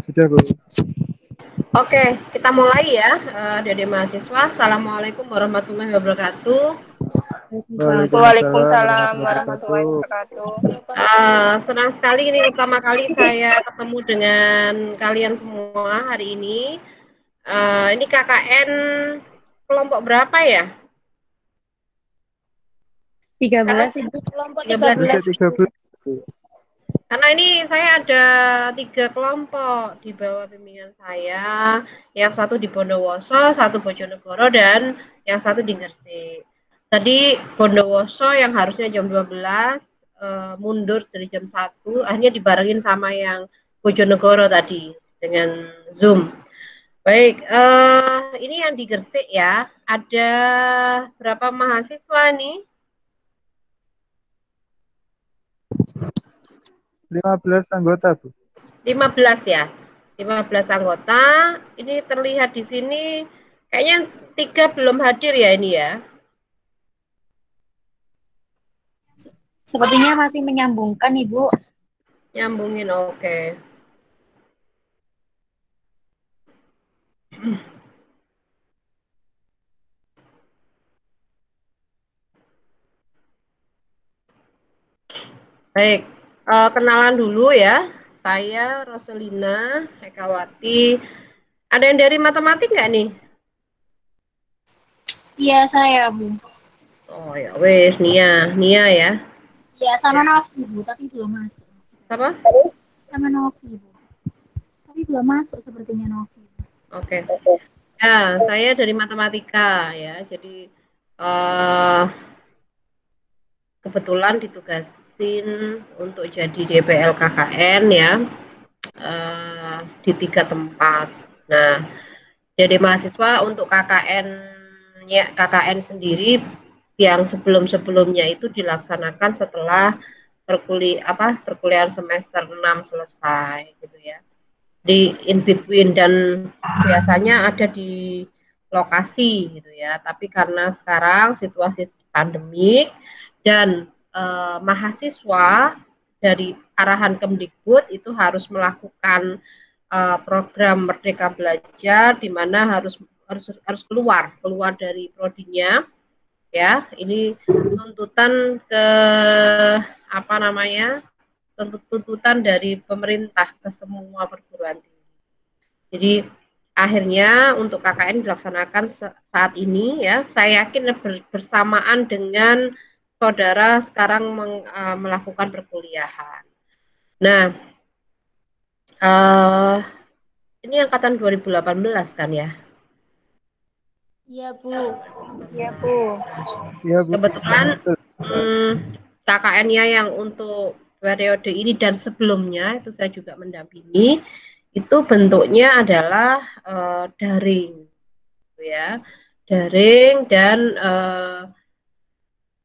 Sudah, Bu. Oke, kita mulai ya, Adik-adik mahasiswa. Assalamualaikum warahmatullahi wabarakatuh. Waalaikumsalam Waalaikumsalam warahmatullahi warahmatullahi wabarakatuh. wabarakatuh. Senang sekali ini pertama kali saya ketemu dengan kalian semua hari ini. Ini KKN kelompok berapa ya? 13 Ibu. Kelompok 13 ya? 13. 13. Karena ini saya ada 3 kelompok di bawah bimbingan saya. Yang satu di Bondowoso, satu Bojonegoro, dan yang satu di Gresik. Tadi Bondowoso yang harusnya jam 12 mundur dari jam 1, akhirnya dibarengin sama yang Bojonegoro tadi dengan Zoom. Baik, ini yang di Gresik ya. Ada berapa mahasiswa nih? 15 anggota, Bu. 15 ya. 15 anggota. Ini terlihat di sini kayaknya 3 belum hadir ya ini ya. Sepertinya masih menyambungkan, Ibu. Nyambungin, oke. Baik, kenalan dulu ya. Saya Roselina Hekawati. Ada yang dari matematik nggak nih? Iya, saya, Bu. Oh ya, wes Nia ya. Iya, sama Novi, Bu, tapi belum masuk. Apa? Sama Novi, Bu. Tapi belum masuk sepertinya Novi. Oke. Ya, saya dari matematika ya. Jadi kebetulan ditugasin untuk jadi DPL KKN ya, di 3 tempat. Nah, jadi mahasiswa untuk KKN sendiri yang sebelum-sebelumnya itu dilaksanakan setelah perkuliahan semester 6 selesai gitu ya. Di in between, dan biasanya ada di lokasi gitu ya. Tapi karena sekarang situasi pandemik dan mahasiswa dari arahan Kemdikbud itu harus melakukan program Merdeka Belajar, di mana harus keluar dari prodinya ya. Ini tuntutan ke apa namanya, tuntutan dari pemerintah ke semua perguruan tinggi. Jadi akhirnya untuk KKN dilaksanakan saat ini ya. Saya yakin bersamaan dengan saudara sekarang melakukan perkuliahan. Nah, ini angkatan 2018 kan ya? Iya, Bu. Iya, Bu. Iya, Bu. Kebetulan KKN-nya yang untuk periode ini dan sebelumnya itu saya juga mendampingi, itu bentuknya adalah daring, ya, daring, dan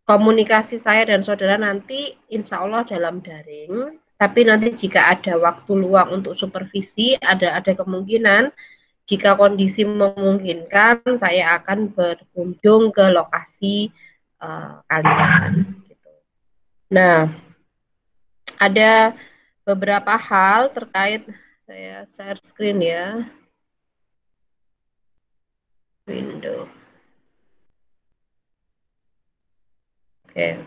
komunikasi saya dan saudara nanti insya Allah dalam daring. Tapi nanti jika ada waktu luang untuk supervisi, ada kemungkinan jika kondisi memungkinkan saya akan berkunjung ke lokasi kalian. Gitu. Nah, ada beberapa hal terkait, saya share screen ya, window. Oke.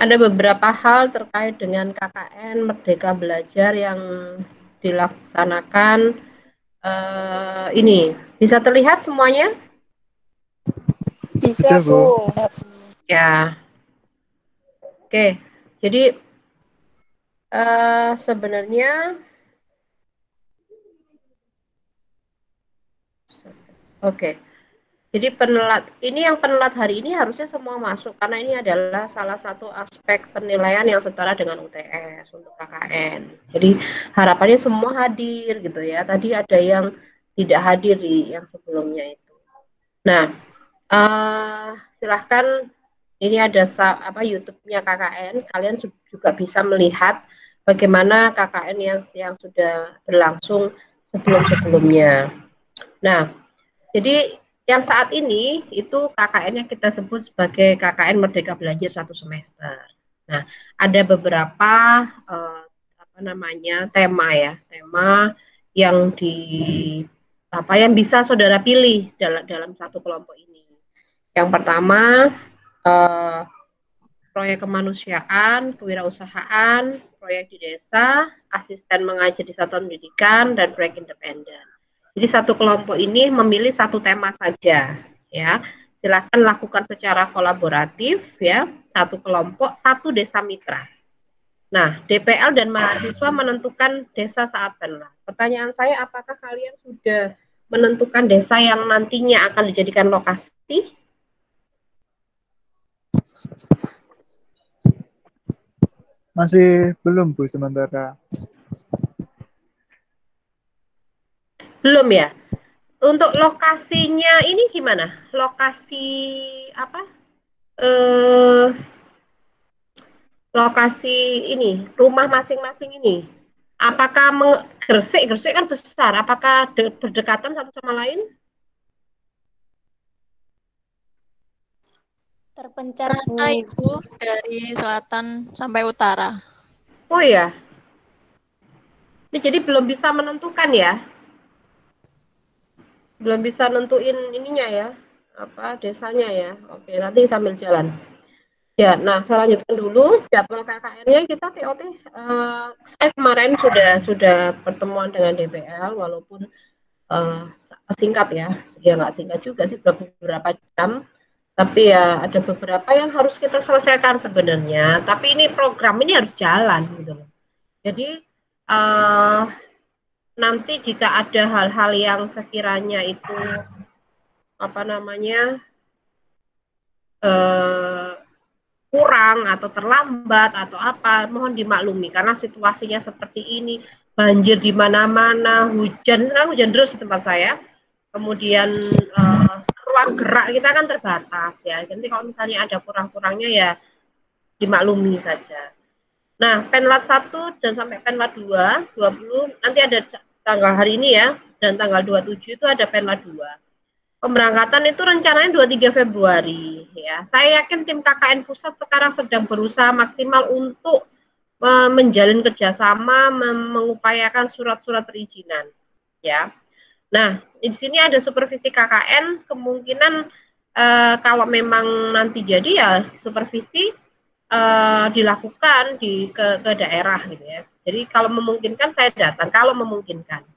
Ada beberapa hal terkait dengan KKN Merdeka Belajar yang dilaksanakan ini. Bisa terlihat semuanya? Bisa, Sudah, Bu. Bu. Ya. Oke. Jadi sebenarnya oke. Jadi penelat hari ini harusnya semua masuk karena ini adalah salah satu aspek penilaian yang setara dengan UTS untuk KKN. Jadi harapannya semua hadir gitu ya. Tadi ada yang tidak hadir di yang sebelumnya itu. Nah, silahkan, ini ada YouTube-nya KKN. Kalian juga bisa melihat bagaimana KKN yang sudah berlangsung sebelum-sebelumnya. Nah, jadi yang saat ini itu KKN yang kita sebut sebagai KKN Merdeka Belajar 1 semester. Nah, ada beberapa tema ya, tema yang yang bisa saudara pilih dalam satu kelompok ini. Yang pertama proyek kemanusiaan, kewirausahaan, proyek di desa, asisten mengajar di satuan pendidikan, dan proyek independen. Jadi satu kelompok ini memilih satu tema saja, ya. Silakan lakukan secara kolaboratif, ya. Satu kelompok, satu desa mitra. Nah, DPL dan mahasiswa menentukan desa saat penlat. Pertanyaan saya, apakah kalian sudah menentukan desa yang nantinya akan dijadikan lokasi? Masih belum, Bu, sementara. Belum ya? Untuk lokasinya ini gimana? Lokasi apa? Lokasi ini, rumah masing-masing ini. Apakah Gresik kan besar, apakah berdekatan satu sama lain? Terpencar, Bu. Rata Ibu dari selatan sampai utara. Oh ya. Ini jadi belum bisa menentukan ya. Belum bisa nentuin ininya ya. Desanya ya. Oke, nanti sambil jalan. Ya, nah saya lanjutkan dulu jadwal KKN-nya kita TOT. Saya kemarin sudah pertemuan dengan DPL walaupun singkat ya nggak singkat juga sih beberapa jam, tapi ya ada beberapa yang harus kita selesaikan sebenarnya. Tapi ini program ini harus jalan gitu loh. Jadi nanti jika ada hal-hal yang sekiranya itu kurang atau terlambat atau apa, mohon dimaklumi karena situasinya seperti ini, banjir di mana-mana, sekarang hujan deras di tempat saya, kemudian ruang gerak kita kan terbatas ya, jadi kalau misalnya ada kurang-kurangnya ya dimaklumi saja. Nah, Penlat 1 dan sampai Penlat 2, 20, nanti ada tanggal hari ini ya, dan tanggal 27 itu ada Penlat 2. Pemberangkatan itu rencananya 23 Februari ya. Saya yakin tim KKN pusat sekarang sedang berusaha maksimal untuk menjalin kerjasama, mengupayakan surat-surat perizinan ya. Nah, di sini ada supervisi KKN, kemungkinan kalau memang nanti jadi ya supervisi dilakukan ke daerah gitu ya. Jadi kalau memungkinkan saya datang, kalau memungkinkan.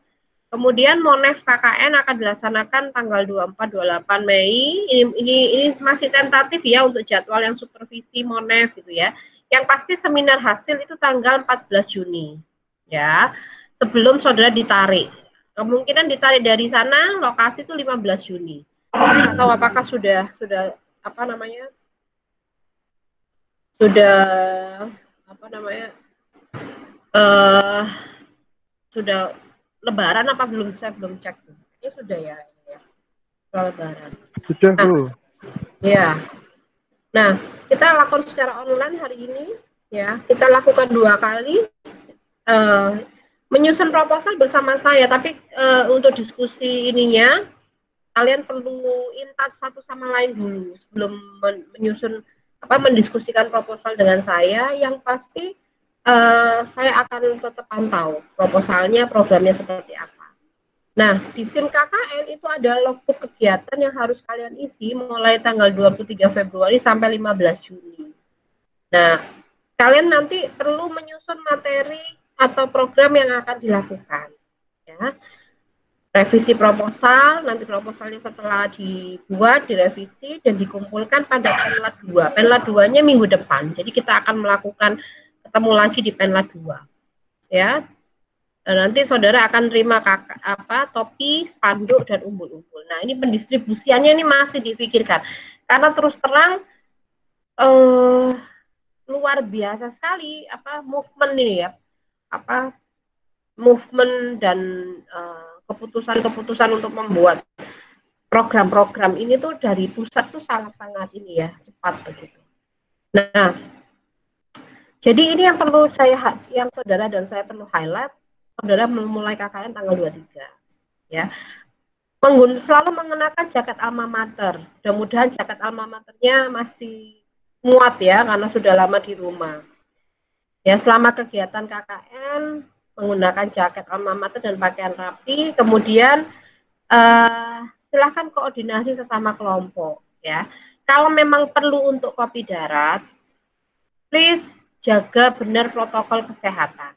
Kemudian Monef KKN akan dilaksanakan tanggal 24-28 Mei. Ini masih tentatif ya untuk jadwal yang supervisi Monef gitu ya. Yang pasti seminar hasil itu tanggal 14 Juni. Ya. Sebelum saudara ditarik. Kemungkinan ditarik dari sana lokasi itu 15 Juni. Tidak tahu apakah sudah sudah Lebaran apa belum? Saya belum cek. Ini sudah ya. Lebaran. Sudah, Bu. Ya. Nah, kita lakukan secara online hari ini. Ya, kita lakukan 2 kali. Menyusun proposal bersama saya, tapi untuk diskusi ininya, kalian perlu in-touch satu sama lain dulu sebelum mendiskusikan proposal dengan saya. Yang pasti saya akan tetap pantau proposalnya, programnya seperti apa. Nah, di SIM KKN itu ada logbook kegiatan yang harus kalian isi mulai tanggal 23 Februari sampai 15 Juni. Nah, kalian nanti perlu menyusun materi atau program yang akan dilakukan. Ya. Revisi proposal, nanti proposalnya setelah dibuat, direvisi, dan dikumpulkan pada Penlat 2. Penlat 2-nya minggu depan. Jadi kita akan melakukan ketemu lagi di Penlat 2. Ya. Dan nanti saudara akan terima topi, spanduk, dan umbul-umbul. Nah, ini pendistribusiannya ini masih dipikirkan. Karena terus terang luar biasa sekali movement ini ya. Movement dan keputusan-keputusan untuk membuat program-program ini tuh dari pusat tuh sangat-sangat ini ya, cepat begitu. Nah, jadi ini yang perlu yang saudara dan saya perlu highlight. Saudara memulai KKN tanggal 23 ya. Selalu mengenakan jaket alma mater. Mudah-mudahan jaket alma maternya masih muat ya karena sudah lama di rumah. Ya, selama kegiatan KKN menggunakan jaket alma mater dan pakaian rapi, kemudian silahkan koordinasi sesama kelompok ya. Kalau memang perlu untuk kopi darat, please jaga benar protokol kesehatan.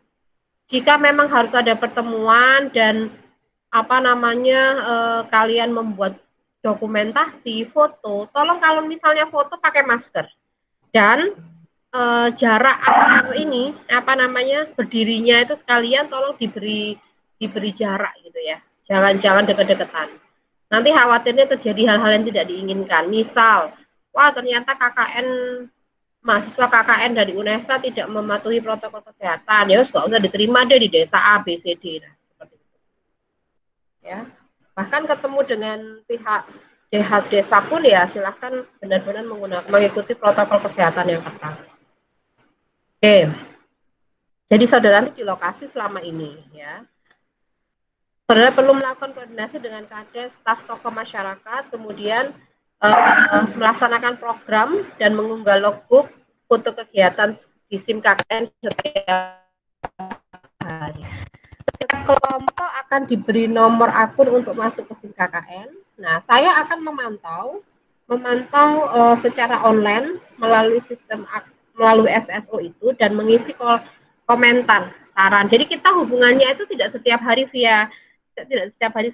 Jika memang harus ada pertemuan dan kalian membuat dokumentasi foto, tolong kalau misalnya foto pakai masker dan jarak antar ini berdirinya itu sekalian tolong diberi jarak gitu ya, jangan deket-deketan. Nanti khawatirnya terjadi hal-hal yang tidak diinginkan. Misal, wah ternyata mahasiswa KKN dari UNESA tidak mematuhi protokol kesehatan, ya nggak usah diterima deh di desa A, B, C, D. Nah, seperti itu. Ya, bahkan ketemu dengan pihak desa pun ya silahkan benar-benar mengikuti protokol kesehatan yang ketat. Oke, jadi saudara di lokasi selama ini ya, saudara perlu melakukan koordinasi dengan kades, staf tokoh masyarakat, kemudian melaksanakan program dan mengunggah logbook foto kegiatan di SIM KKN setiap hari. Setiap kelompok akan diberi nomor akun untuk masuk ke SIM KKN. Nah, saya akan memantau secara online melalui SSO itu dan mengisi komentar, saran. Jadi kita hubungannya itu tidak setiap hari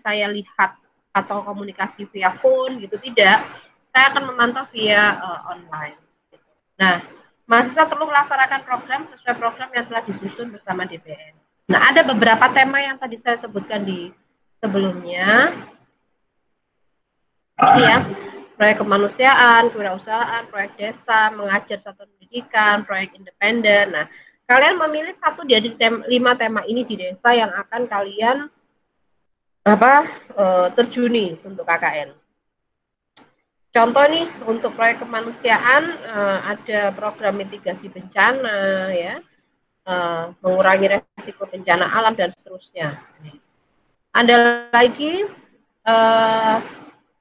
saya lihat atau komunikasi via phone gitu, tidak. Saya akan memantau via online. Nah, mahasiswa perlu melaksanakan program sesuai program yang telah disusun bersama DPN. Nah, ada beberapa tema yang tadi saya sebutkan di sebelumnya. Ini ya, proyek kemanusiaan, kewirausahaan, proyek desa, mengajar satuan pendidikan, proyek independen. Nah, kalian memilih satu dari 5 tema ini di desa yang akan kalian terjuni untuk KKN. Contoh nih, untuk proyek kemanusiaan ada program mitigasi bencana, ya, mengurangi resiko bencana alam dan seterusnya. Ada lagi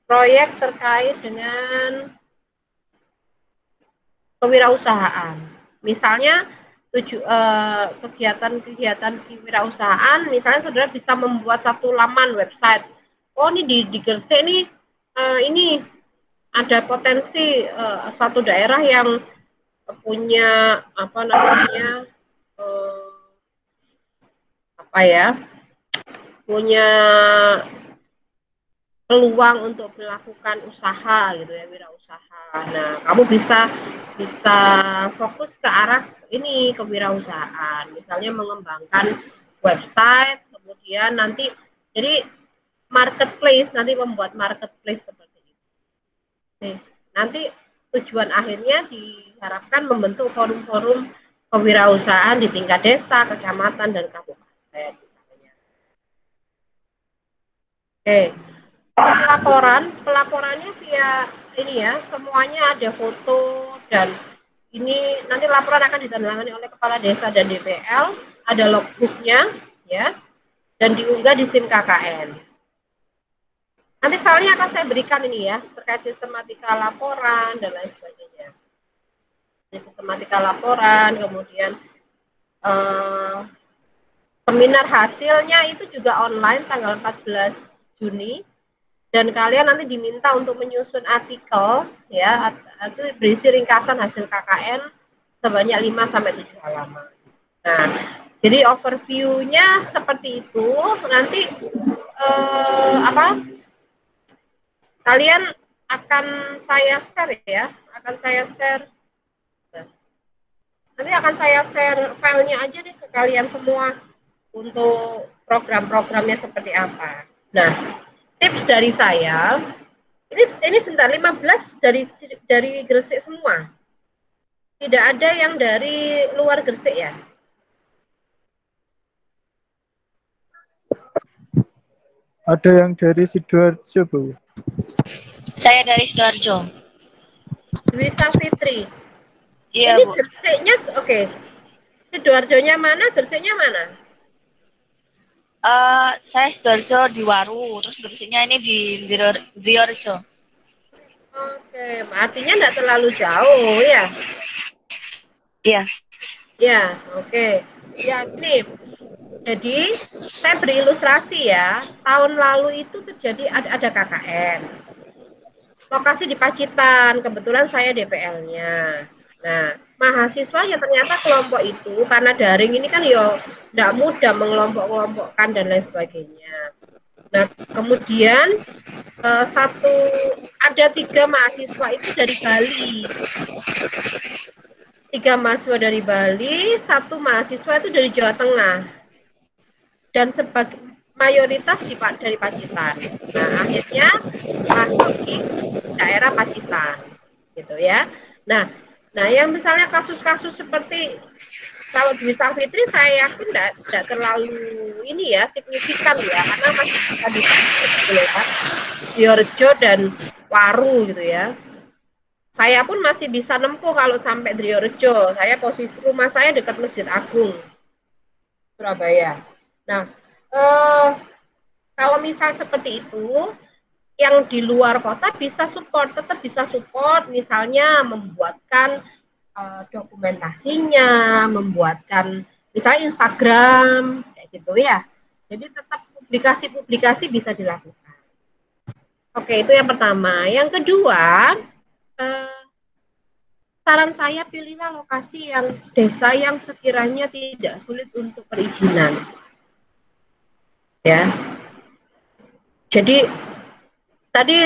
proyek terkait dengan kewirausahaan. Misalnya kegiatan kewirausahaan, misalnya saudara bisa membuat satu laman website. Oh, ini di Gresik nih, ini ada potensi satu daerah yang punya punya peluang untuk melakukan usaha gitu ya, wirausaha. Nah, kamu bisa fokus ke arah ini, kewirausahaan. Misalnya mengembangkan website, kemudian nanti jadi marketplace, nanti membuat marketplace seperti itu. Nih, nanti tujuan akhirnya diharapkan membentuk forum-forum kewirausahaan di tingkat desa, kecamatan, dan kabupaten. Oke. Pelaporannya via ini ya, semuanya ada foto dan ini nanti laporan akan ditandatangani oleh kepala desa dan DPL, ada logbooknya ya, dan diunggah di SIM KKN. Nanti filenya akan saya berikan ini ya, terkait sistematika laporan dan lain sebagainya. Sistematika laporan, kemudian seminar hasilnya itu juga online tanggal 14 Juni. Dan kalian nanti diminta untuk menyusun artikel ya, itu berisi ringkasan hasil KKN sebanyak 5-7 halaman. Nah, jadi overview-nya seperti itu. Nanti kalian akan saya share ya, nanti akan saya share filenya aja deh ke kalian semua untuk program-programnya seperti apa. Nah, tips dari saya, ini sebentar 15 dari Gresik semua. Tidak ada yang dari luar Gresik ya? Ada yang dari Sidoarjo, Bu. Saya dari Sidoarjo. Dwi Savitri. Iya, ini Bu. Gresiknya, oke. Sidoarjonya mana, Gresiknya mana? Saya Sidoarjo di Waru, terus Gresiknya ini di Driorjo. Oke, artinya tidak terlalu jauh ya? Iya. Ya, oke. Ya, ini. Jadi, saya beri ilustrasi ya. Tahun lalu itu terjadi ada KKN. Lokasi di Pacitan, kebetulan saya DPL-nya. Nah, mahasiswanya ternyata kelompok itu, karena daring ini kan ya tidak mudah mengelompok-kelompokkan dan lain sebagainya. Nah, kemudian ada 3 mahasiswa itu dari Bali. 3 mahasiswa dari Bali, 1 mahasiswa itu dari Jawa Tengah. Dan sebagai mayoritas dari Pacitan. Nah, akhirnya masuk di daerah Pacitan, gitu ya. Nah, yang misalnya kasus-kasus seperti kalau di Wisma Fitri saya yakin tidak terlalu ini ya signifikan ya, karena masih bisa lewat Diorejo dan Waru gitu ya. Saya pun masih bisa nempuh kalau sampai Diorejo. Saya posisi rumah saya dekat Masjid Agung Surabaya. Nah, kalau misal seperti itu, yang di luar kota bisa support, tetap bisa support, misalnya membuatkan dokumentasinya, membuatkan misalnya Instagram, kayak gitu ya. Jadi tetap publikasi-publikasi bisa dilakukan. Oke, itu yang pertama. Yang kedua, saran saya pilihlah lokasi yang desa yang sekiranya tidak sulit untuk perizinan. Ya. Jadi tadi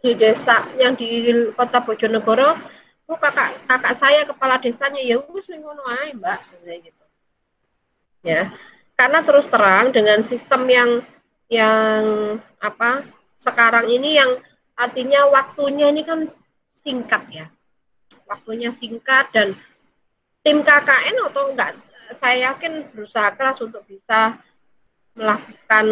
di desa yang di Kota Bojonegoro, kakak saya kepala desanya ya wis ngono ae, Mbak, kayak gitu. Ya. Karena terus terang dengan sistem yang apa? Sekarang ini yang artinya waktunya ini kan singkat ya. Waktunya singkat dan tim KKN atau enggak, saya yakin berusaha keras untuk bisa melakukan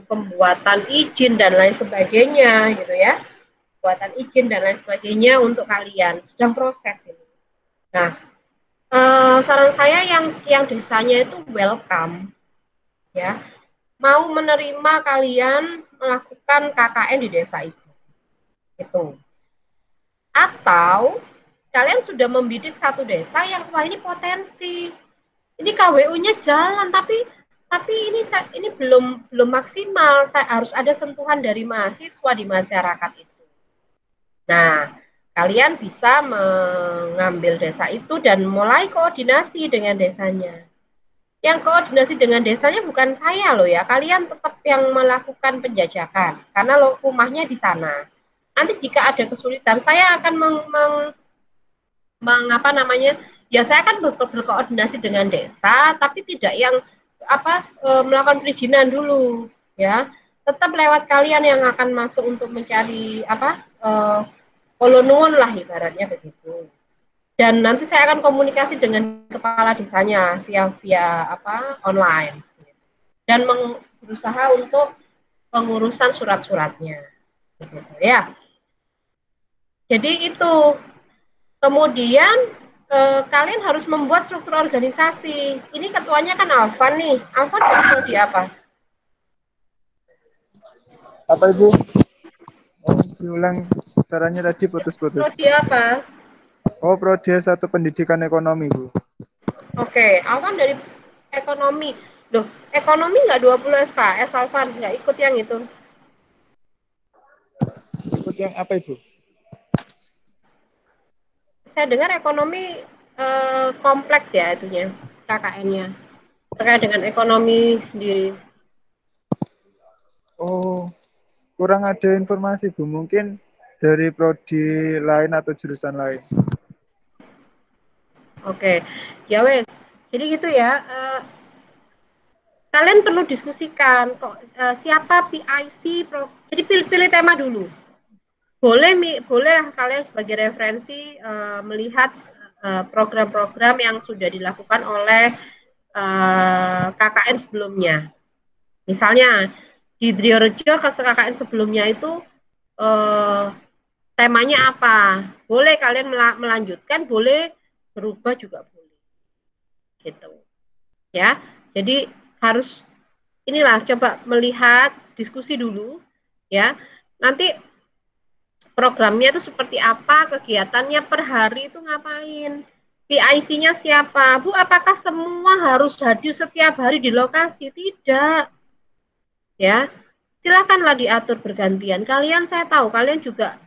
pembuatan izin dan lain sebagainya gitu ya, pembuatan izin dan lain sebagainya untuk kalian sedang proses ini. Nah, saran saya yang desanya itu welcome ya, mau menerima kalian melakukan KKN di desa itu gitu. Atau kalian sudah membidik satu desa yang wah ini potensi, ini KWU-nya jalan tapi ini belum maksimal, saya harus ada sentuhan dari mahasiswa di masyarakat itu. Nah, kalian bisa mengambil desa itu dan mulai koordinasi dengan desanya. Yang koordinasi dengan desanya bukan saya loh ya, kalian tetap yang melakukan penjajakan karena rumahnya di sana. Nanti jika ada kesulitan, saya akan mengapa namanya? Ya saya akan berkoordinasi dengan desa, tapi tidak yang melakukan perizinan dulu, ya. Tetap lewat kalian yang akan masuk untuk mencari kolonun lah ibaratnya begitu. Dan nanti saya akan komunikasi dengan kepala desanya via online dan berusaha untuk pengurusan surat-suratnya, begitu ya. Jadi itu. Kemudian kalian harus membuat struktur organisasi. Ini ketuanya kan Alvan nih. Alvan prodi apa? Apa Ibu? Oh, diulang caranya tadi putus-putus. Prodi apa? Oh, prodi S1 pendidikan ekonomi, Bu. Oke, Alvan dari ekonomi. Loh, ekonomi nggak 20 SKS, Alvan? Nggak ikut yang itu? Ikut yang apa, Ibu? Saya dengar ekonomi kompleks ya itunya, KKN-nya. Terkait dengan ekonomi sendiri. Oh, kurang ada informasi, Bu. Mungkin dari prodi lain atau jurusan lain. Oke, ya wes. Jadi gitu ya. Kalian perlu diskusikan kok siapa PIC. Jadi pilih tema dulu. Boleh kalian sebagai referensi melihat program-program yang sudah dilakukan oleh KKN sebelumnya. Misalnya di Driorejo ke KKN sebelumnya itu temanya apa? Boleh kalian melanjutkan, boleh berubah juga boleh. Gitu. Ya. Jadi harus inilah coba melihat, diskusi dulu ya. Nanti programnya itu seperti apa, kegiatannya per hari itu ngapain. PIC-nya siapa? Bu, apakah semua harus hadir setiap hari di lokasi? Tidak. Ya, silakanlah diatur bergantian. Kalian saya tahu kalian juga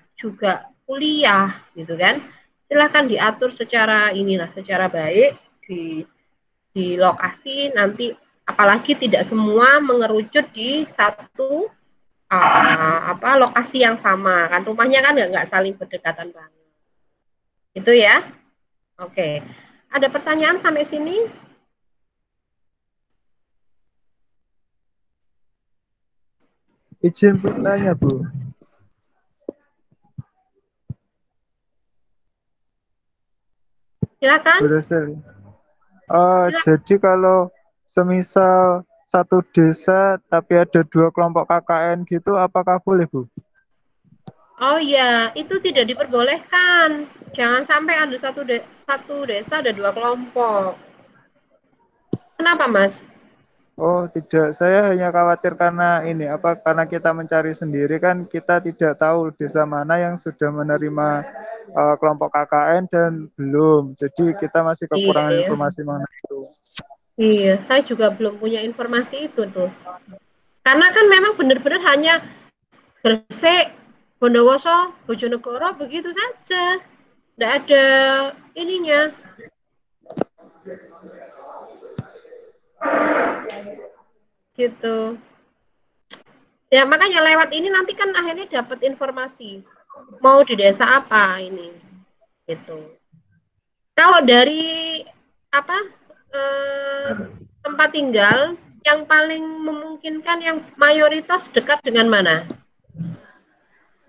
kuliah gitu kan. Silakan diatur secara inilah secara baik di lokasi nanti, apalagi tidak semua mengerucut di satu lokasi yang sama kan, rumahnya kan nggak saling berdekatan banget. Itu ya. Oke. Ada pertanyaan sampai sini? Izin bertanya, Bu. Silakan. Berhasil. Jadi kalau semisal satu desa tapi ada 2 kelompok KKN gitu, apakah boleh, Bu? Oh iya, itu tidak diperbolehkan. Jangan sampai ada satu desa ada 2 kelompok. Kenapa, Mas? Oh, tidak. Saya hanya khawatir karena ini karena kita mencari sendiri kan kita tidak tahu desa mana yang sudah menerima kelompok KKN dan belum. Jadi kita masih kekurangan Iya, informasi mengenai itu. iya, saya juga belum punya informasi itu tuh. Karena kan memang benar-benar hanya Gresik, Bondowoso, Bojonegoro begitu saja. Tidak ada ininya. Gitu. Ya makanya lewat ini nanti kan akhirnya dapat informasi mau di desa apa ini gitu. Kalau dari apa tempat tinggal yang paling memungkinkan yang mayoritas dekat dengan mana?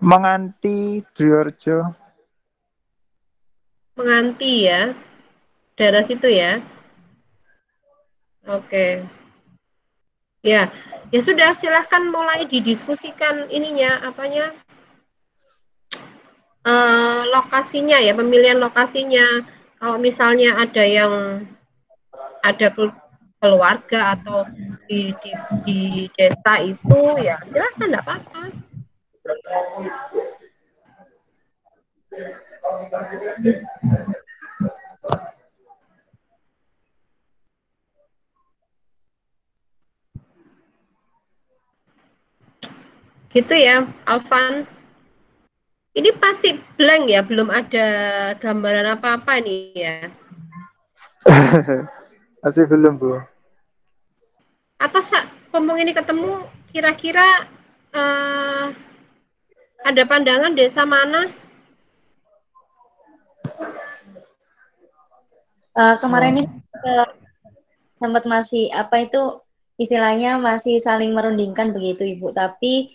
Menganti Driorjo. Menganti ya, daerah situ ya. Oke. Ya, ya sudah silahkan mulai didiskusikan ininya apanya lokasinya ya, pemilihan lokasinya. Kalau misalnya ada keluarga atau di desa itu ya silahkan enggak apa-apa. Gitu ya, Alvan. Ini pasti blank ya, belum ada gambaran apa-apa nih ya. Masih belum, Bu. Atau ngomong ini ketemu, kira-kira ada pandangan desa mana? Kemarin ini sempat masih istilahnya masih saling merundingkan begitu Ibu. Tapi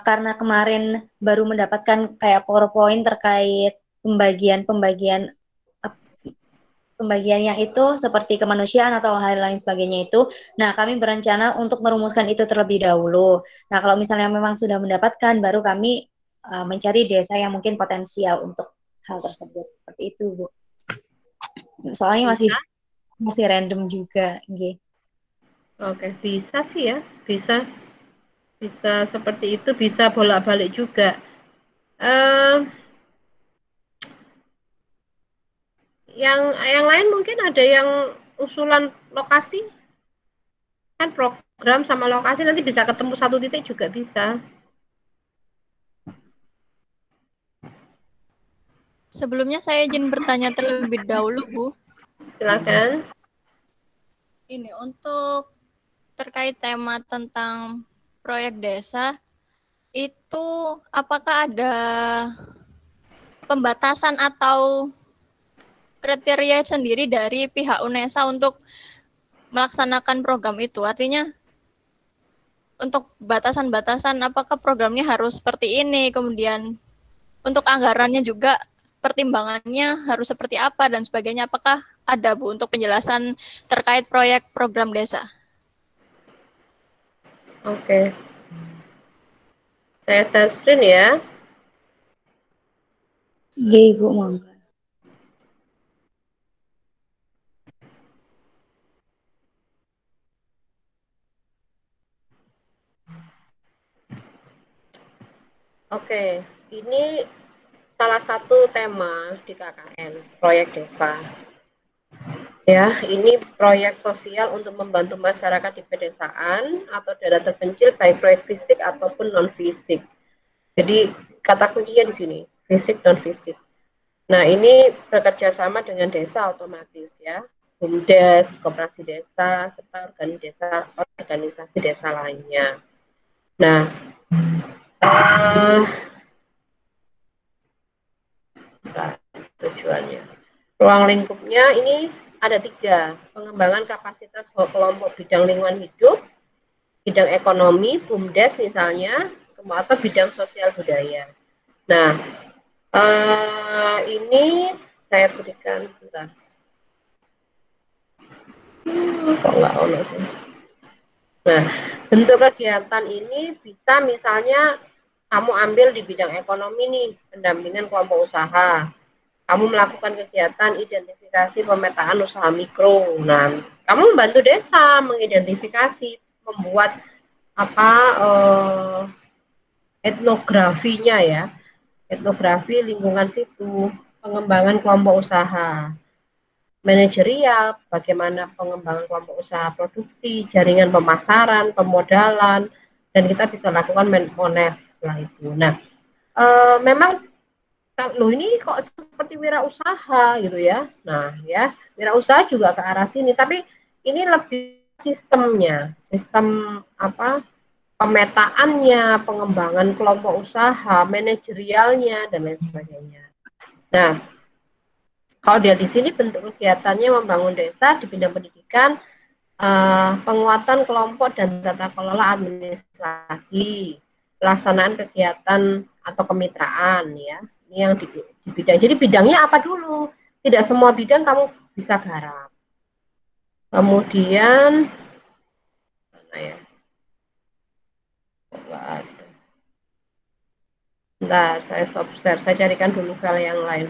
karena kemarin baru mendapatkan kayak PowerPoint terkait pembagiannya itu seperti kemanusiaan atau hal lain sebagainya itu. Nah, kami berencana untuk merumuskan itu terlebih dahulu. Nah, kalau misalnya memang sudah mendapatkan, baru kami mencari desa yang mungkin potensial untuk hal tersebut. Seperti itu, Bu. Soalnya masih random juga, gitu. Oke, bisa sih ya, bisa seperti itu, bisa bolak-balik juga. Yang lain mungkin ada yang usulan lokasi, kan program sama lokasi nanti bisa ketemu satu titik juga bisa. Sebelumnya saya izin bertanya terlebih dahulu, Bu. Silakan. Ini untuk terkait tema tentang proyek desa, itu apakah ada pembatasan atau kriteria sendiri dari pihak UNESA untuk melaksanakan program itu? Artinya untuk batasan-batasan apakah programnya harus seperti ini, kemudian untuk anggarannya juga pertimbangannya harus seperti apa dan sebagainya. Apakah ada, Bu, untuk penjelasan terkait proyek program desa? Oke. Saya share screen ya. Iya, Ibu, monggo. Oke, ini salah satu tema di KKN, proyek desa. Ya, ini proyek sosial untuk membantu masyarakat di pedesaan atau daerah terpencil, baik proyek fisik ataupun non fisik. Jadi kata kuncinya di sini, fisik non fisik. Nah, ini bekerja sama dengan desa otomatis ya, BUMDes, koperasi desa, serta organisasi desa lainnya. Nah, tujuannya. Ruang lingkupnya ini ada 3, pengembangan kapasitas kelompok bidang lingkungan hidup, bidang ekonomi, BUMDes misalnya, atau bidang sosial budaya. Nah, ini saya berikan, bentar. Kok nggak ono sih? Nah, bentuk kegiatan ini bisa misalnya kamu ambil di bidang ekonomi nih, pendampingan kelompok usaha. Kamu melakukan kegiatan identifikasi pemetaan usaha mikro. Nah, kamu membantu desa mengidentifikasi, membuat etnografinya ya, etnografi lingkungan situ, pengembangan kelompok usaha, manajerial, bagaimana pengembangan kelompok usaha produksi, jaringan pemasaran, pemodalan, dan kita bisa lakukan monef setelah itu. Nah, memang loh ini kok seperti wirausaha gitu ya. Nah ya, wirausaha juga ke arah sini, tapi ini lebih sistemnya, sistem apa, pemetaannya, pengembangan kelompok usaha, manajerialnya dan lain sebagainya. Nah, kalau dia di sini bentuk kegiatannya membangun desa di bidang pendidikan, penguatan kelompok dan tata kelola administrasi, pelaksanaan kegiatan atau kemitraan ya. Ini yang di bidang. Jadi bidangnya apa dulu? Tidak semua bidang kamu bisa garap. Kemudian mana ya? Enggak ada. Bentar, saya stop share. Saya carikan dulu file yang lain.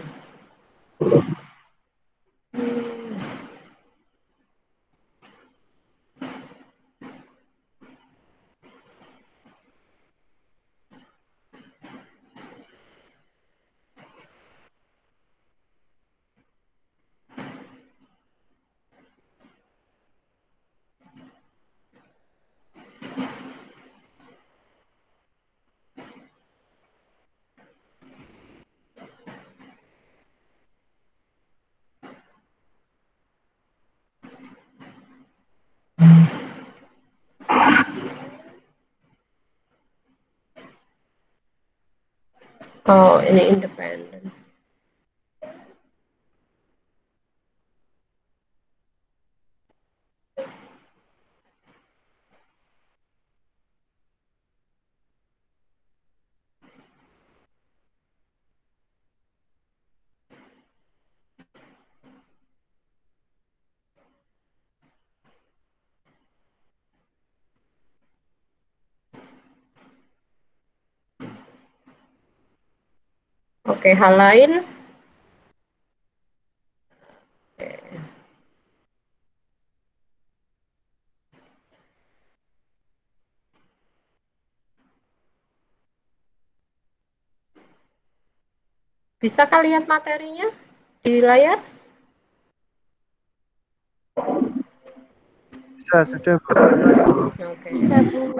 Oh, ini independen. Oke, hal lain. Bisa kalian lihat materinya di layar? Sudah. Oke. Bisa, Bu.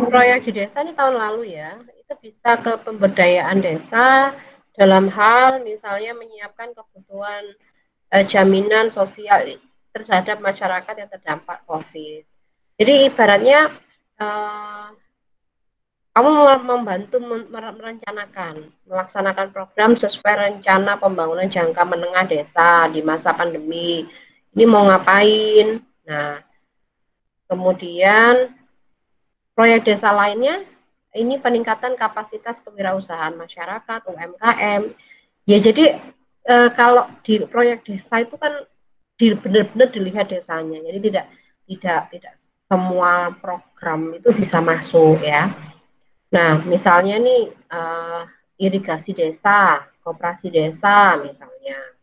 Proyek di desa ini tahun lalu ya, itu bisa ke pemberdayaan desa dalam hal misalnya menyiapkan kebutuhan jaminan sosial terhadap masyarakat yang terdampak COVID. Jadi ibaratnya kamu membantu merencanakan, melaksanakan program sesuai rencana pembangunan jangka menengah desa di masa pandemi. Ini mau ngapain? Nah, kemudian proyek desa lainnya, ini peningkatan kapasitas kewirausahaan masyarakat, UMKM. Ya jadi kalau di proyek desa itu kan benar-benar dilihat desanya. Jadi tidak semua program itu bisa masuk ya. Nah, misalnya nih irigasi desa, koperasi desa misalnya.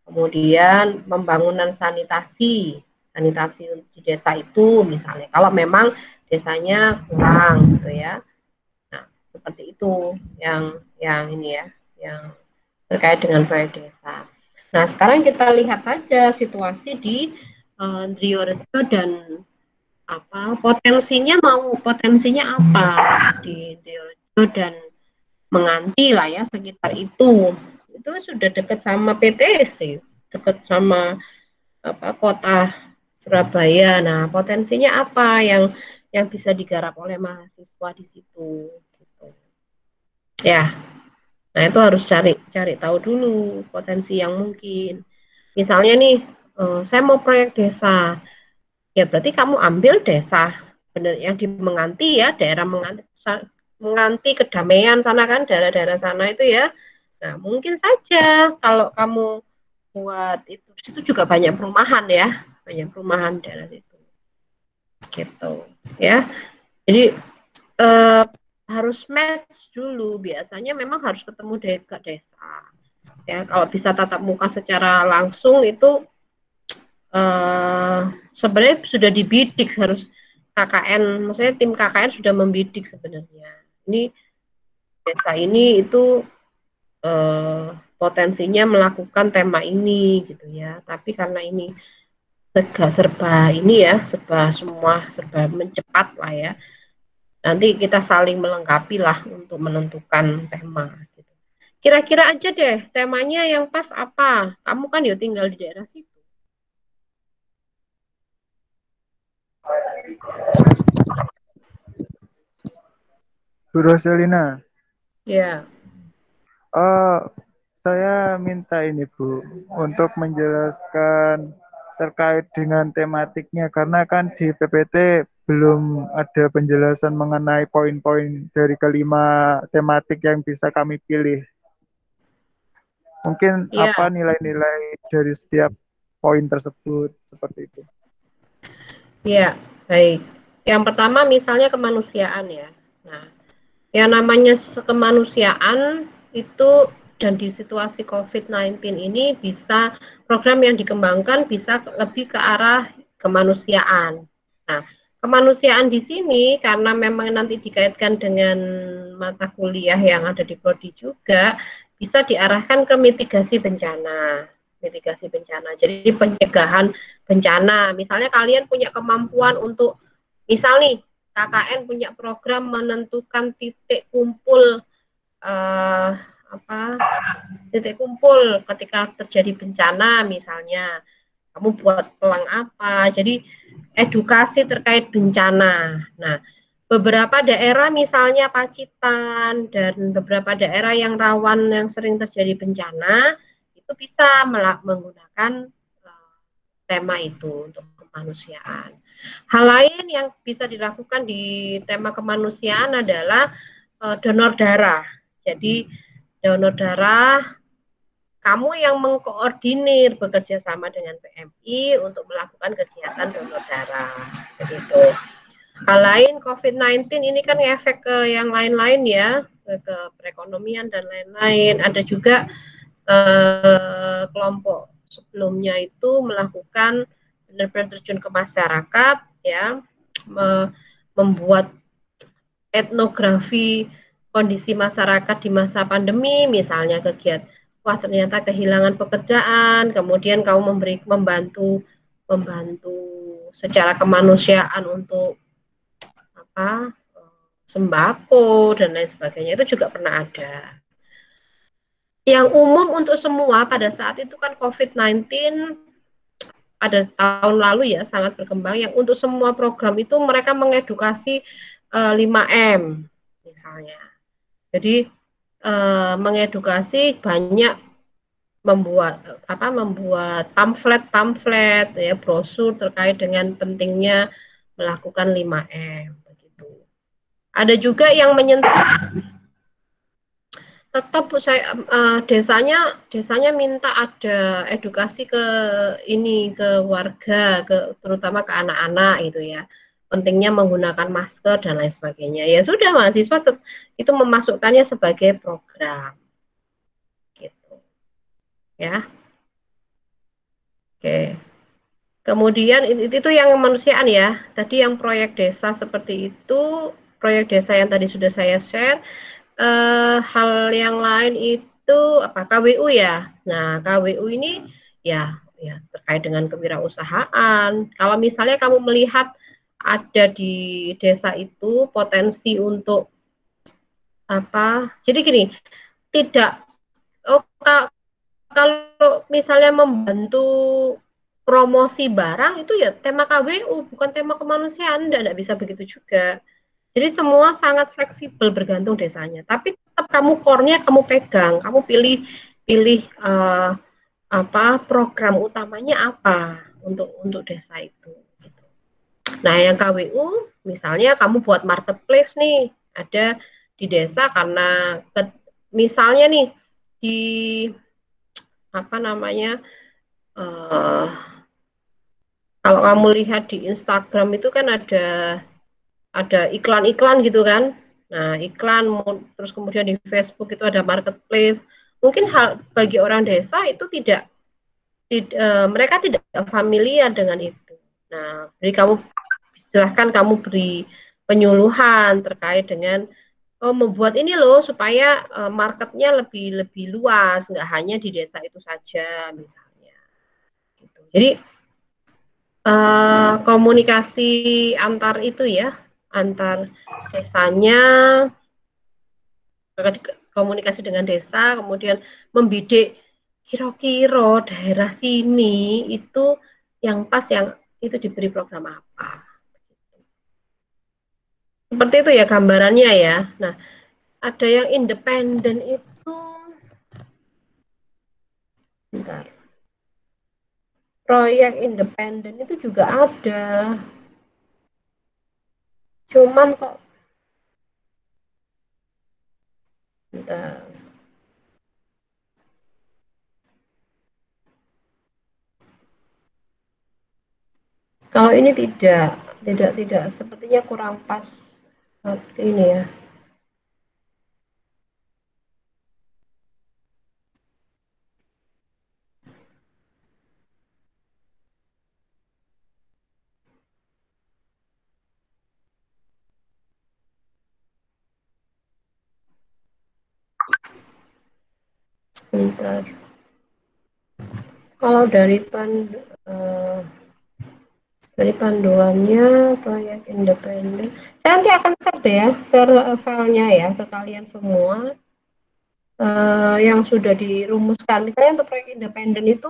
Kemudian pembangunan sanitasi di desa itu misalnya. Kalau memang desanya kurang gitu ya. Nah, seperti itu yang ini ya, yang terkait dengan proyek desa. Nah, sekarang kita lihat saja situasi di Driorejo dan potensinya apa di Driorejo dan Menganti lah ya, sekitar itu sudah dekat sama PTS, dekat sama kota Surabaya. Nah, potensinya apa yang bisa digarap oleh mahasiswa di situ gitu. Ya, nah itu harus cari tahu dulu potensi yang mungkin. Misalnya nih, saya mau proyek desa, ya berarti kamu ambil desa benar yang di Menganti ya, daerah Menganti Kedamaian sana kan, daerah-daerah sana itu ya. Nah, mungkin saja kalau kamu buat itu, situ juga banyak perumahan ya, banyak perumahan daerah situ. Gitu ya. Jadi harus match dulu, biasanya memang harus ketemu desa. Ya, kalau bisa tatap muka secara langsung itu sebenarnya sudah dibidik, harus KKN, maksudnya tim KKN sudah membidik sebenarnya. Ini desa ini itu potensinya melakukan tema ini gitu ya. Tapi karena ini serba ini ya, serba mencepat lah ya. Nanti kita saling melengkapi lah untuk menentukan tema. Gitu. Kira-kira aja deh temanya yang pas apa. Kamu kan ya tinggal di daerah situ. Bu Roselina. Ya. Saya minta ini Bu, untuk menjelaskan terkait dengan tematiknya, karena kan di PPT belum ada penjelasan mengenai poin-poin dari kelima tematik yang bisa kami pilih. Mungkin apa nilai-nilai dari setiap poin tersebut, seperti itu. Ya, baik. Yang pertama misalnya kemanusiaan ya. Nah, yang namanya kemanusiaan itu, dan di situasi COVID-19 ini bisa program yang dikembangkan bisa lebih ke arah kemanusiaan. Nah, kemanusiaan di sini karena memang nanti dikaitkan dengan mata kuliah yang ada di prodi juga, bisa diarahkan ke mitigasi bencana. Mitigasi bencana. Jadi pencegahan bencana. Misalnya kalian punya kemampuan untuk, misal nih, KKN punya program menentukan titik kumpul titik kumpul ketika terjadi bencana, misalnya kamu buat pelang apa, jadi edukasi terkait bencana. Nah, beberapa daerah misalnya Pacitan dan beberapa daerah yang rawan yang sering terjadi bencana itu bisa menggunakan tema itu untuk kemanusiaan. Hal lain yang bisa dilakukan di tema kemanusiaan adalah donor darah. Jadi donor darah, kamu yang mengkoordinir bekerja sama dengan PMI untuk melakukan kegiatan donor darah. Begitu. Hal lain, COVID-19 ini kan efek ke yang lain-lain ya, ke perekonomian dan lain-lain. Ada juga kelompok sebelumnya itu melakukan benar-benar terjun ke masyarakat ya, membuat etnografi kondisi masyarakat di masa pandemi, misalnya kegiatan wah ternyata kehilangan pekerjaan, kemudian kamu membantu secara kemanusiaan untuk sembako dan lain sebagainya, itu juga pernah ada. Yang umum untuk semua pada saat itu kan COVID-19 pada tahun lalu ya sangat berkembang, yang untuk semua program itu mereka mengedukasi 5M misalnya. Jadi mengedukasi banyak, membuat pamflet ya, brosur terkait dengan pentingnya melakukan 5M begitu. Ada juga yang menyentuh, tetap saya desanya minta ada edukasi ke warga, terutama ke anak-anak gitu ya, pentingnya menggunakan masker dan lain sebagainya. Ya sudah, mahasiswa itu memasukkannya sebagai program gitu ya. Oke, kemudian itu yang kemanusiaan ya. Tadi yang proyek desa seperti itu, proyek desa yang tadi sudah saya share. Hal yang lain itu itu apa KWU ya. Nah, KWU ini ya terkait dengan kewirausahaan. Kalau misalnya kamu melihat ada di desa itu potensi untuk apa? Jadi gini, tidak kalau misalnya membantu promosi barang itu ya tema KWU, bukan tema kemanusiaan, tidak bisa begitu juga. Jadi semua sangat fleksibel bergantung desanya. Tapi tetap kamu core-nya kamu pegang, kamu pilih apa program utamanya apa untuk desa itu. Nah yang KWU misalnya kamu buat marketplace nih ada di desa karena misalnya nih di apa namanya kalau kamu lihat di Instagram itu kan ada iklan-iklan gitu kan. Nah, iklan terus kemudian di Facebook itu ada marketplace. Mungkin hal bagi orang desa itu mereka tidak familiar dengan itu. Nah, silahkan kamu beri penyuluhan terkait dengan membuat ini loh supaya marketnya lebih luas, nggak hanya di desa itu saja misalnya. Gitu. Jadi komunikasi antar itu ya, antar desanya, komunikasi dengan desa, kemudian membidik kira-kira daerah sini itu yang pas yang itu diberi program apa. Seperti itu ya gambarannya ya. Nah, ada yang independen itu, bentar. Proyek independen itu juga ada. Cuman kok bentar. Kalau ini tidak sepertinya kurang pas ini ya. Bentar. Kalau dari panduannya proyek independen, saya nanti akan share deh ya, share filenya ya ke kalian semua yang sudah dirumuskan. Misalnya untuk proyek independen itu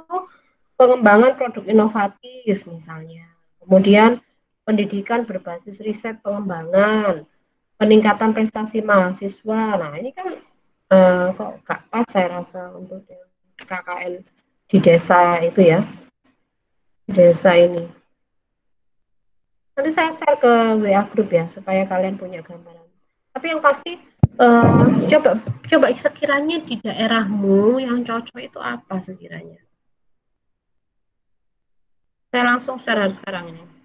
pengembangan produk inovatif misalnya, kemudian pendidikan berbasis riset pengembangan, peningkatan prestasi mahasiswa. Nah ini kan kok gak pas saya rasa untuk KKN di desa itu ya, desa ini. Nanti saya share ke WA group ya supaya kalian punya gambaran. Tapi yang pasti coba sekiranya di daerahmu yang cocok itu apa sekiranya. Saya langsung share sekarang ini.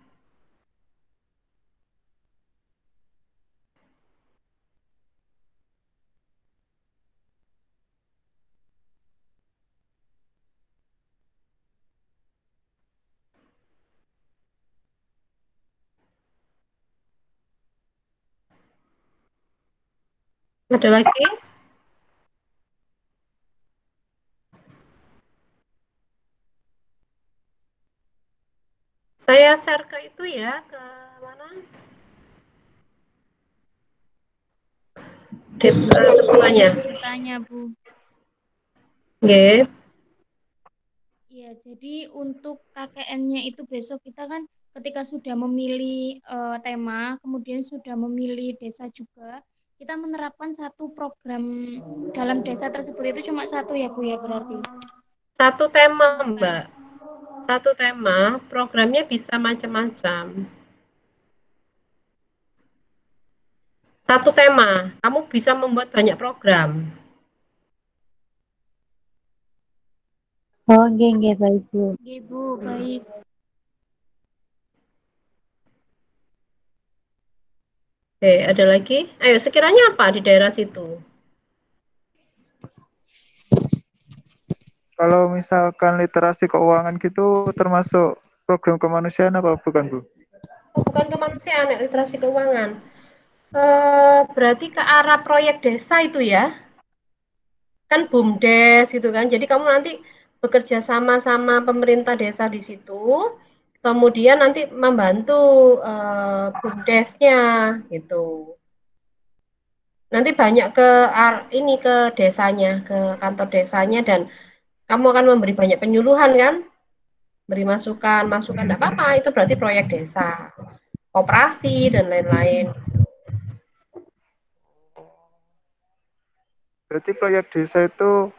Ada lagi? Saya share ke itu ya, ke mana? Ketuanya. Tanya, Bu. Oke. Iya, jadi untuk KKN-nya itu besok kita kan ketika sudah memilih tema, kemudian sudah memilih desa juga, kita menerapkan satu program dalam desa tersebut itu cuma satu ya Bu ya berarti. Satu tema Mbak. Satu tema, programnya bisa macam-macam. Satu tema, kamu bisa membuat banyak program. Oh, nggih, baik, Bu. Nggih, Bu, baik. Oke, ada lagi? Ayo, sekiranya apa di daerah situ? Kalau misalkan literasi keuangan gitu termasuk program kemanusiaan apa bukan, Bu? Oh, bukan kemanusiaan, literasi keuangan. Berarti ke arah proyek desa itu ya? kan BUMDes gitu kan. Jadi kamu nanti bekerja sama pemerintah desa di situ, kemudian nanti membantu BUMDesnya gitu. Nanti banyak ini ke desanya, ke kantor desanya dan kamu akan memberi banyak penyuluhan kan, beri masukan, tidak apa-apa, itu berarti proyek desa, koperasi dan lain-lain. Berarti proyek desa itu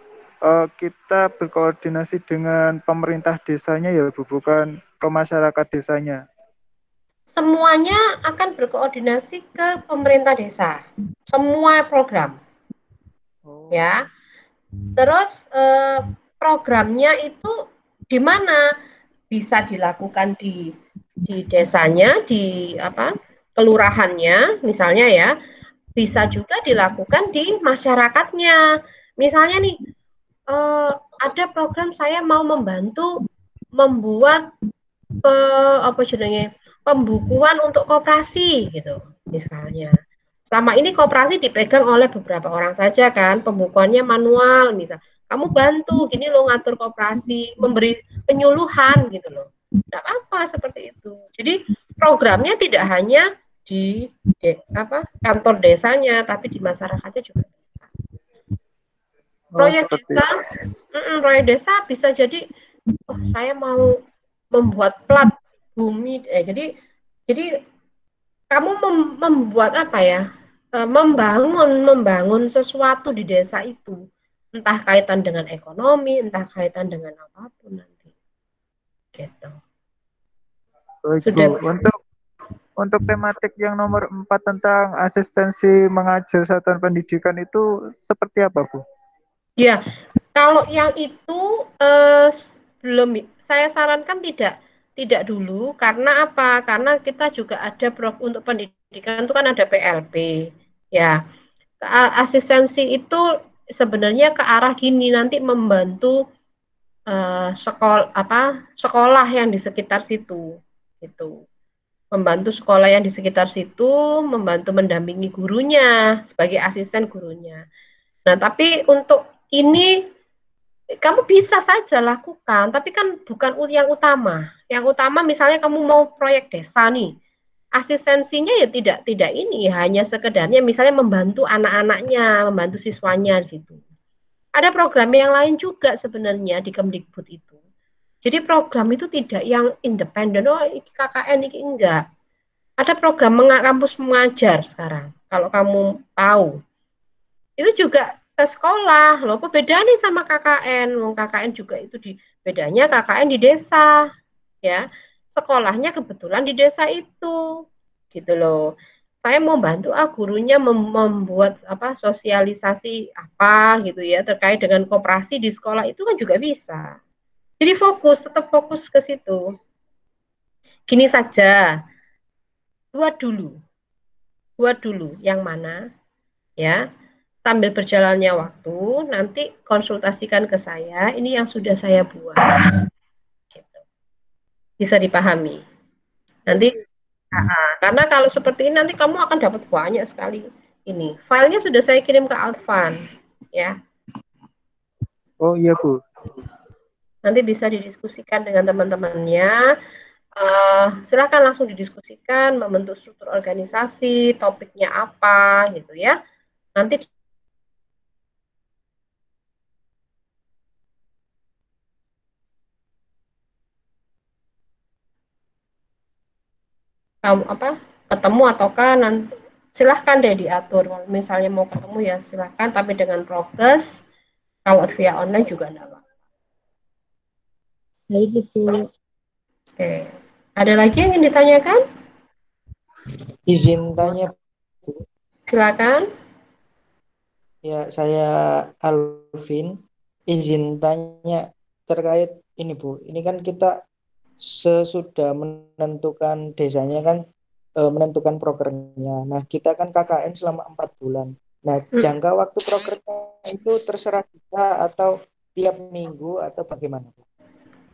kita berkoordinasi dengan pemerintah desanya ya Bu, bukan ke masyarakat desanya. Semuanya akan berkoordinasi ke pemerintah desa. Semua program. Ya. Terus programnya itu di mana bisa dilakukan di desanya, di kelurahannya misalnya ya. Bisa juga dilakukan di masyarakatnya. Misalnya nih ada program saya mau membantu membuat pembukuan untuk koperasi gitu misalnya. Selama ini koperasi dipegang oleh beberapa orang saja kan, pembukuannya manual misal. Kamu bantu gini lo ngatur koperasi, memberi penyuluhan gitu loh. Tidak apa seperti itu. Jadi programnya tidak hanya di kantor desanya, tapi di masyarakatnya juga bisa. Proyek desa bisa jadi saya mau membuat plat bumi, jadi kamu membuat apa ya? Membangun sesuatu di desa itu, entah kaitan dengan ekonomi, entah kaitan dengan apapun nanti. Gitu. Sudah. Untuk tematik yang nomor 4 tentang asistensi mengajar satuan pendidikan itu seperti apa, Bu? Ya, kalau yang itu belum, saya sarankan tidak dulu, karena apa? Karena kita juga ada untuk pendidikan itu kan ada PLP, ya. Asistensi itu sebenarnya ke arah gini, nanti membantu sekolah yang di sekitar situ, gitu. Membantu sekolah yang di sekitar situ, membantu mendampingi gurunya sebagai asisten gurunya. Nah, tapi untuk ini kamu bisa saja lakukan, tapi kan bukan yang utama. Yang utama misalnya kamu mau proyek desa nih, asistensinya ya tidak ini, hanya sekedarnya misalnya membantu anak-anaknya, membantu siswanya di situ. Ada program yang lain juga sebenarnya di Kemdikbud itu. Jadi program itu tidak yang independen, oh ini KKN ini enggak. Ada program kampus mengajar sekarang, kalau kamu tahu. Itu juga ke sekolah, loh apa beda nih sama KKN? KKN juga itu bedanya KKN di desa, ya. Sekolahnya kebetulan di desa itu, gitu loh. Saya mau bantu gurunya membuat sosialisasi apa gitu ya terkait dengan koperasi di sekolah itu kan juga bisa. Jadi tetap fokus ke situ. Gini saja, buat dulu yang mana ya. Sambil berjalannya waktu, nanti konsultasikan ke saya, ini yang sudah saya buat. Gitu. Bisa dipahami. Nanti, karena kalau seperti ini, nanti kamu akan dapat banyak sekali ini. Filenya sudah saya kirim ke Alvan. Ya. Oh iya, Bu. Nanti bisa didiskusikan dengan teman-temannya. Silakan langsung didiskusikan, membentuk struktur organisasi, topiknya apa, gitu ya. Nanti ketemu ataukah nanti silahkan deh diatur. Misalnya mau ketemu ya silahkan, tapi dengan prokes. Kalau via online juga enggak apa-apa. Baik, Ibu. Oke. Ada lagi yang ingin ditanyakan? Izin tanya, Bu. Silakan. Ya, saya Alvin. Izin tanya terkait ini, Bu. Ini kan kita sesudah menentukan desanya kan menentukan prokernya. Nah, kita kan KKN selama 4 bulan. Nah, jangka waktu prokernya itu terserah kita atau tiap minggu atau bagaimana?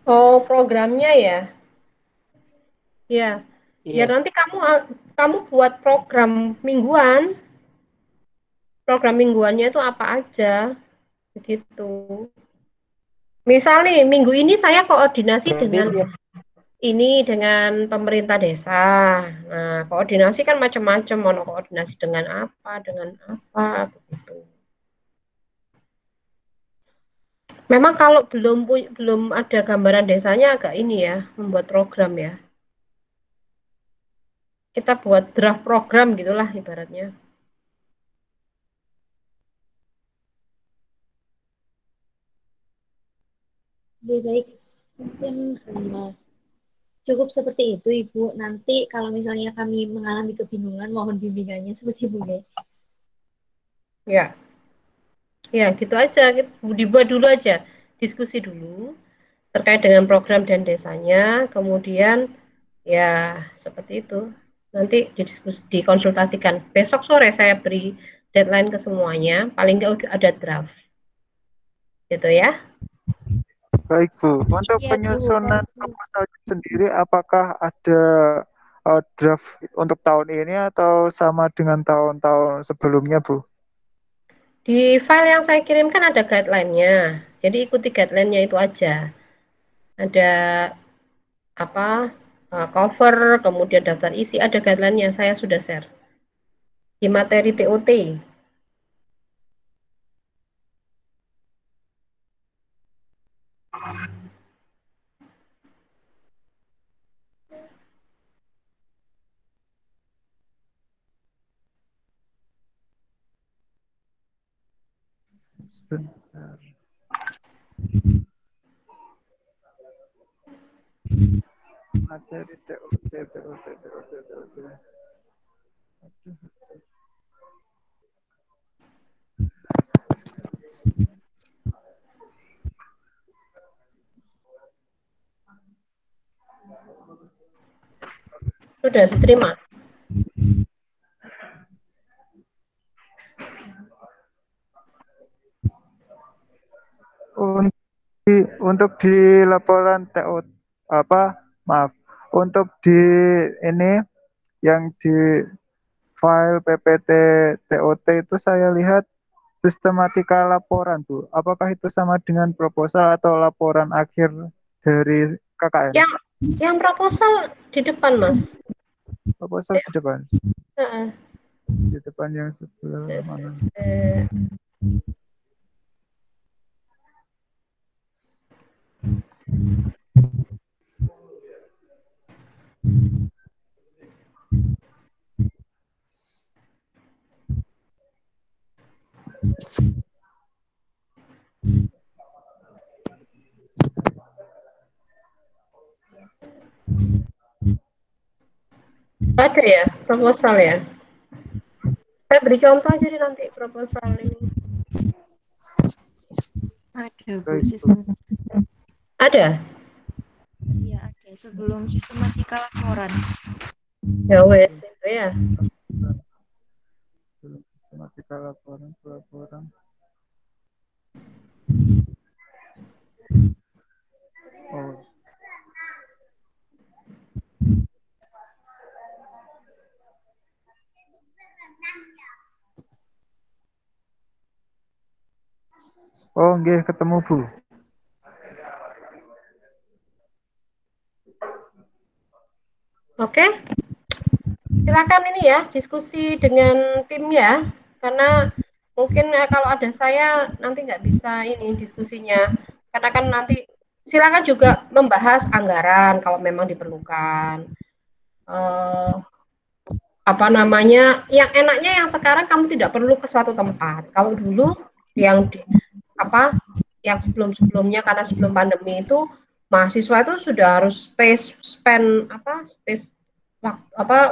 Oh, programnya ya? Ya. Iya. Ya nanti kamu buat program mingguan. Program mingguannya itu apa aja? Begitu. Misal nih, minggu ini saya koordinasi Berarti dengan pemerintah desa. Nah, koordinasi kan macam-macam, mau koordinasi dengan apa, begitu. Memang kalau belum ada gambaran desanya agak ini ya, membuat program ya. Kita buat draft program gitulah ibaratnya. Lebih baik mungkin cukup seperti itu Ibu. Nanti kalau misalnya kami mengalami kebingungan, mohon bimbingannya seperti Ibu ya. Ya, ya gitu aja. Dibuat dulu aja, diskusi dulu terkait dengan program dan desanya. Kemudian ya seperti itu. Nanti dikonsultasikan. Besok sore saya beri deadline ke semuanya. Paling nggak udah ada draft. Gitu ya. Baik Bu, untuk Iya, Bu. penyusunan proposal sendiri apakah ada draft untuk tahun ini atau sama dengan tahun-tahun sebelumnya Bu? Di file yang saya kirimkan ada guideline-nya. Jadi ikuti guideline-nya itu aja. Ada apa cover, kemudian daftar isi, ada guideline-nya. Saya sudah share di materi TOT. Sebentar. Materi TOT, TOT, TOT, TOT. Aduh. Sudah diterima. Untuk di laporan TO maaf, untuk di ini yang di file PPT TOT itu saya lihat sistematika laporan Bu. Apakah itu sama dengan proposal atau laporan akhir dari KKN? Yang proposal di depan, Mas. Proposal di depan. Di depan yang sebelah mana? Ada ya proposal ya. Saya beri contoh jadi nanti proposal ini. Ada Bu, sistematika. Ada? Iya, ada. Sebelum sistematika laporan. Ya wes itu ya. Sebelum sistematika laporan. Oh. Oh, nggih ketemu Bu. Oke. Silakan ini ya diskusi dengan tim ya, karena mungkin kalau ada saya nanti nggak bisa ini diskusinya, karena kan nanti silakan juga membahas anggaran kalau memang diperlukan. Apa namanya? Yang enaknya yang sekarang kamu tidak perlu ke suatu tempat. Kalau dulu yang yang sebelum-sebelumnya karena sebelum pandemi itu mahasiswa itu sudah harus spend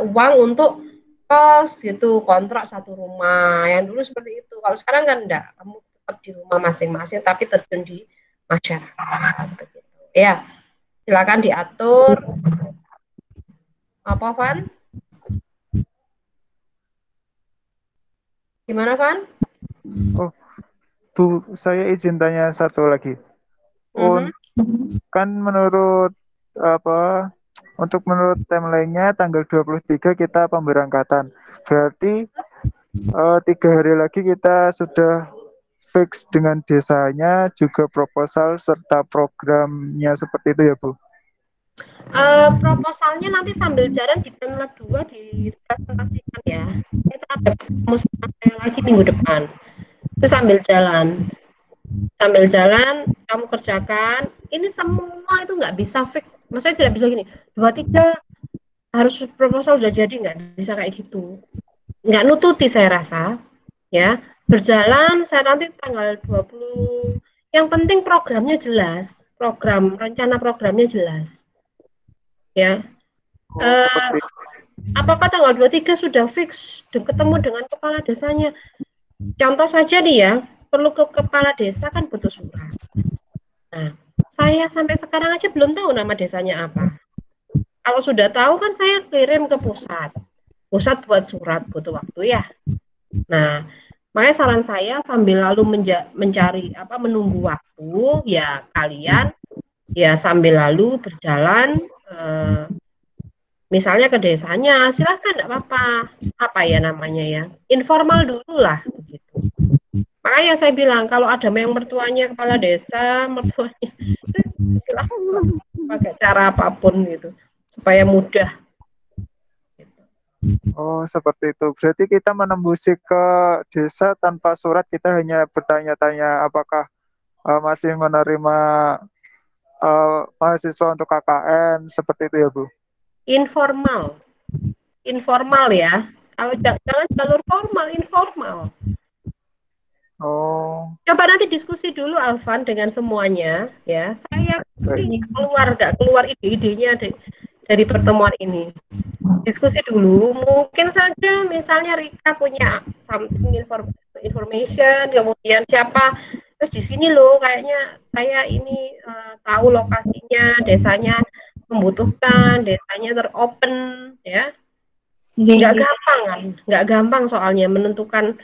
uang untuk kos gitu, kontrak satu rumah. Yang dulu seperti itu. Kalau sekarang kan enggak, kamu tetap di rumah masing-masing tapi terjun di masyarakat begitu. Ya, silakan diatur. Apa, Van? Gimana, Van? Oh, Bu, saya izin tanya satu lagi. Kan menurut menurut timeline-nya tanggal 23 kita pemberangkatan. Berarti 3 hari lagi kita sudah fix dengan desanya, juga proposal serta programnya seperti itu ya Bu? Proposalnya nanti sambil jalan di Pemla 2 dipresentasikan ya. Kita ada musyawarah saya lagi minggu depan. Itu sambil jalan kamu kerjakan. Ini semua itu nggak bisa fix. Maksudnya tidak bisa gini, 2-3 harus proposal udah jadi, nggak bisa kayak gitu. Nggak nututi saya rasa. Ya, berjalan saya nanti tanggal 20. Yang penting programnya jelas. Rencana programnya jelas. Ya. Seperti Apakah tanggal 23 sudah fix ketemu dengan kepala desanya? Contoh saja nih ya, perlu ke kepala desa kan butuh surat. Nah, saya sampai sekarang aja belum tahu nama desanya apa. Kalau sudah tahu kan saya kirim ke pusat. Pusat buat surat, butuh waktu ya. Nah, makanya saran saya sambil lalu mencari menunggu waktu, ya kalian ya sambil lalu berjalan misalnya ke desanya, silahkan, enggak apa-apa. Apa ya namanya ya? Informal dulu lah begitu. Makanya saya bilang kalau ada yang mertuanya kepala desa, mertuanya silahkan pakai cara apapun gitu supaya mudah. Oh, seperti itu. Berarti kita menembusi ke desa tanpa surat, kita hanya bertanya-tanya apakah masih menerima mahasiswa untuk KKN, seperti itu ya Bu? Informal ya. Kalau jangan jalur formal, informal. Oh. Coba nanti diskusi dulu Alvan dengan semuanya ya. Saya nggak keluar ide-idenya dari pertemuan ini. Diskusi dulu, mungkin saja misalnya Rika punya something information, kemudian siapa, terus di sini loh kayaknya saya ini tahu lokasinya, desanya membutuhkan, desanya teropen ya. Nggak gampang soalnya menentukan,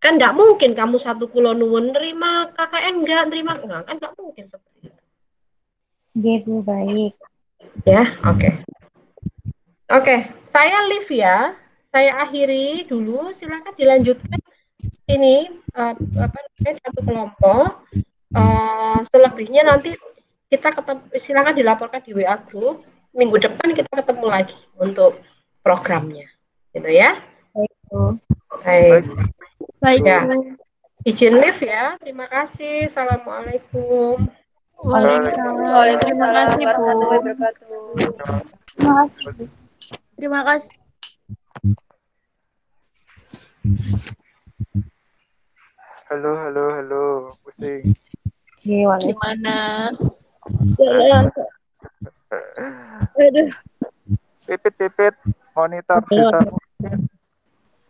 kan nggak mungkin kamu satu Pulau Nuwun nerima KKN nggak kan nggak mungkin seperti itu. Gitu, baik. Ya, Oke, saya live ya. Saya akhiri dulu. Silakan dilanjutkan ini satu kelompok. Selebihnya nanti kita ketemu. Silakan dilaporkan di WA group. Minggu depan kita ketemu lagi untuk programnya, gitu ya. Baik. Ya. Izin live ya. Terima kasih. Assalamualaikum. Waalaikumsalam. Terima kasih, Bu. Terima kasih. Terima kasih. Halo, pusing. Gimana? Aduh. Pipit, monitor bisa.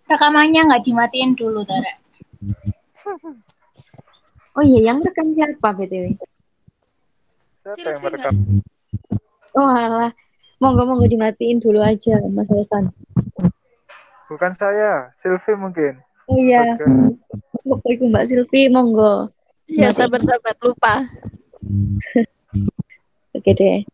Rekamannya nggak dimatiin dulu, Tara. Oh iya, yang rekam siapa BTW? Siapa yang merekam? Oh alah, monggo dimatiin dulu aja Mas Elvan. Bukan saya, Sylvie mungkin. Oh iya. Assalamualaikum Mbak Sylvie, monggo. Ya, sabar lupa. Oke deh.